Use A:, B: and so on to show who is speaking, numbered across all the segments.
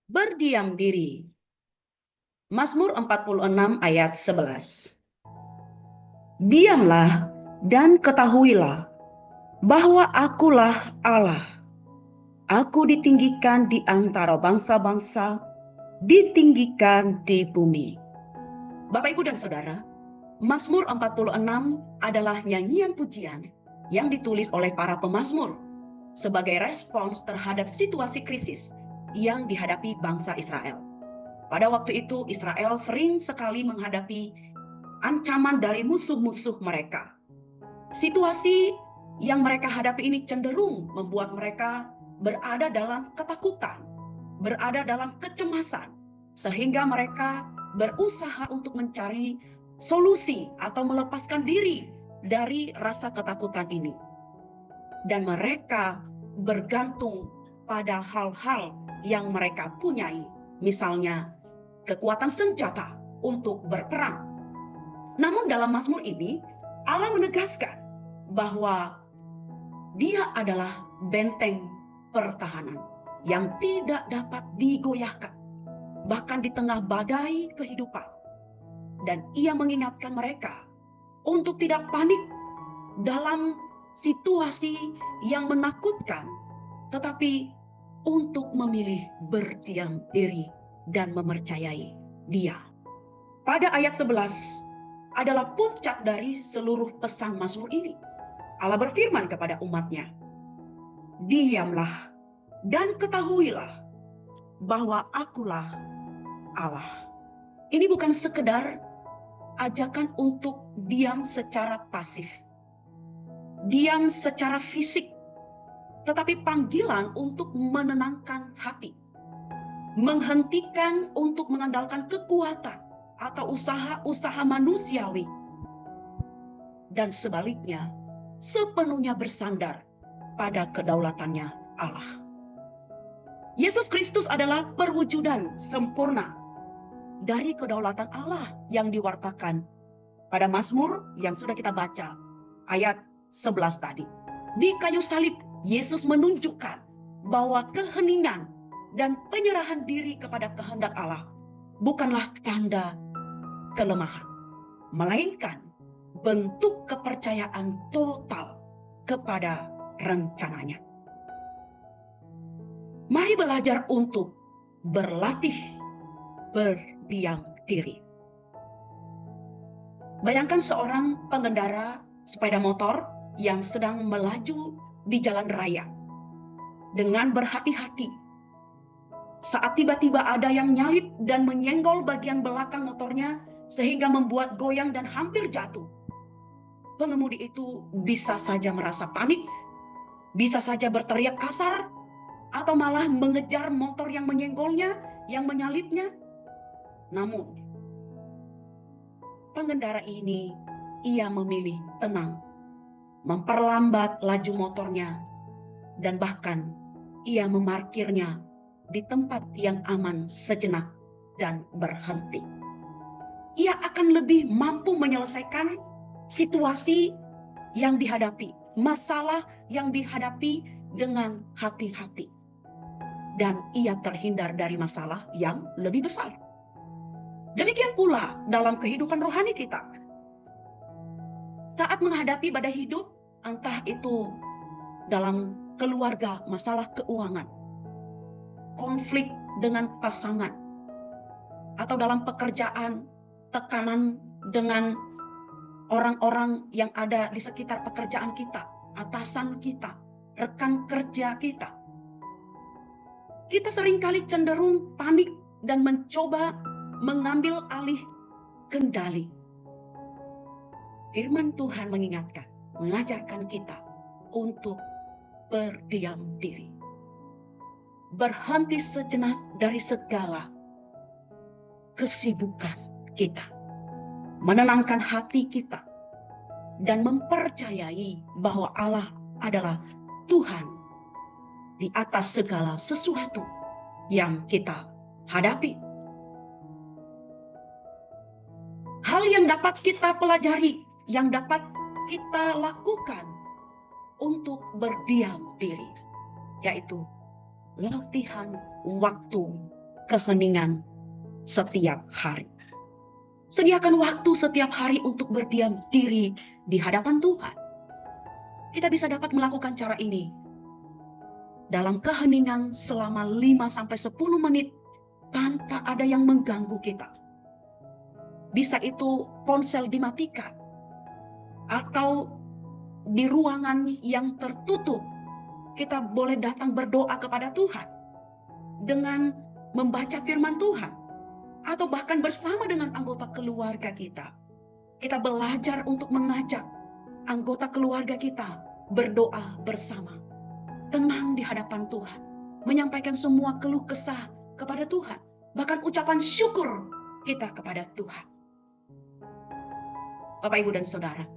A: Berdiam diri. Mazmur 46 ayat 11. Diamlah dan ketahuilah bahwa akulah Allah. Aku ditinggikan di antara bangsa-bangsa, ditinggikan di bumi. Bapak, Ibu, dan Saudara, Mazmur 46 adalah nyanyian pujian yang ditulis oleh para pemazmur sebagai respons terhadap situasi krisis yang dihadapi bangsa Israel. Pada waktu itu Israel sering sekali menghadapi ancaman dari musuh-musuh mereka. Situasi yang mereka hadapi ini cenderung membuat mereka berada dalam ketakutan, berada dalam kecemasan, sehingga mereka berusaha untuk mencari solusi atau melepaskan diri dari rasa ketakutan ini. Dan mereka bergantung pada hal-hal yang mereka punyai, misalnya kekuatan senjata untuk berperang. Namun dalam Mazmur ini, Allah menegaskan bahwa Dia adalah benteng pertahanan yang tidak dapat digoyahkan, bahkan di tengah badai kehidupan. Dan Ia mengingatkan mereka untuk tidak panik dalam situasi yang menakutkan, tetapi untuk memilih berdiam diri dan mempercayai Dia. Pada ayat 11 adalah puncak dari seluruh pesan Mazmur ini. Allah berfirman kepada umatnya, diamlah dan ketahuilah bahwa akulah Allah. Ini bukan sekedar ajakan untuk diam secara pasif, diam secara fisik, tetapi panggilan untuk menenangkan hati, menghentikan untuk mengandalkan kekuatan atau usaha-usaha manusiawi, dan sebaliknya sepenuhnya bersandar pada kedaulatannya Allah. Yesus Kristus adalah perwujudan sempurna dari kedaulatan Allah yang diwartakan pada Mazmur yang sudah kita baca, ayat 11 tadi. Di kayu salib, Yesus menunjukkan bahwa keheningan dan penyerahan diri kepada kehendak Allah bukanlah tanda kelemahan, melainkan bentuk kepercayaan total kepada rencananya. Mari belajar untuk berlatih berdiam diri. Bayangkan seorang pengendara sepeda motor yang sedang melaju di jalan raya dengan berhati-hati. Saat tiba-tiba ada yang nyalip dan menyenggol bagian belakang motornya sehingga membuat goyang dan hampir jatuh. Pengemudi itu bisa saja merasa panik, bisa saja berteriak kasar, atau malah mengejar motor yang menyenggolnya, yang menyalipnya. Namun, pengendara ini, ia memilih tenang, memperlambat laju motornya, dan bahkan ia memarkirnya di tempat yang aman sejenak dan berhenti. Ia akan lebih mampu menyelesaikan situasi yang dihadapi, masalah yang dihadapi dengan hati-hati. Dan ia terhindar dari masalah yang lebih besar. Demikian pula dalam kehidupan rohani kita. Saat menghadapi badai hidup, entah itu dalam keluarga, masalah keuangan, konflik dengan pasangan, atau dalam pekerjaan, tekanan dengan orang-orang yang ada di sekitar pekerjaan kita, atasan kita, rekan kerja kita. Kita seringkali cenderung panik dan mencoba mengambil alih kendali. Firman Tuhan mengingatkan, mengajarkan kita untuk berdiam diri. Berhenti sejenak dari segala kesibukan kita. Menenangkan hati kita. Dan mempercayai bahwa Allah adalah Tuhan di atas segala sesuatu yang kita hadapi. Hal yang dapat kita pelajari, yang dapat kita lakukan untuk berdiam diri, yaitu latihan waktu keheningan setiap hari. Sediakan waktu setiap hari untuk berdiam diri di hadapan Tuhan. Kita bisa dapat melakukan cara ini dalam keheningan selama 5-10 menit tanpa ada yang mengganggu kita. Bisa itu ponsel dimatikan atau di ruangan yang tertutup kita boleh datang berdoa kepada Tuhan dengan membaca firman Tuhan, atau bahkan bersama dengan anggota keluarga kita. Kita belajar untuk mengajak anggota keluarga kita berdoa bersama, tenang di hadapan Tuhan, menyampaikan semua keluh kesah kepada Tuhan, bahkan ucapan syukur kita kepada Tuhan. Bapak, Ibu, dan Saudara,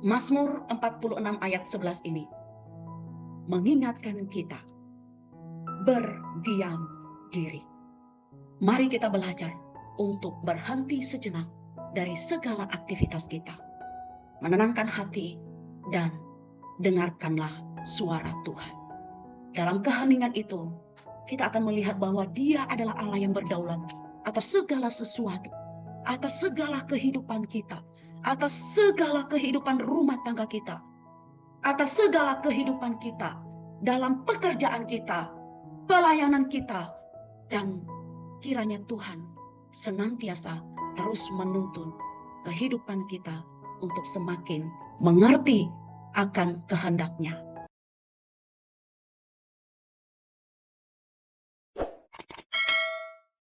A: Mazmur 46 ayat 11 ini mengingatkan kita berdiam diri. Mari kita belajar untuk berhenti sejenak dari segala aktivitas kita, menenangkan hati, dan dengarkanlah suara Tuhan. Dalam keheningan itu, kita akan melihat bahwa Dia adalah Allah yang berdaulat atas segala sesuatu, atas segala kehidupan kita, atas segala kehidupan rumah tangga kita, atas segala kehidupan kita, dalam pekerjaan kita, pelayanan kita, dan kiranya Tuhan senantiasa terus menuntun kehidupan kita untuk semakin mengerti akan kehendak-Nya.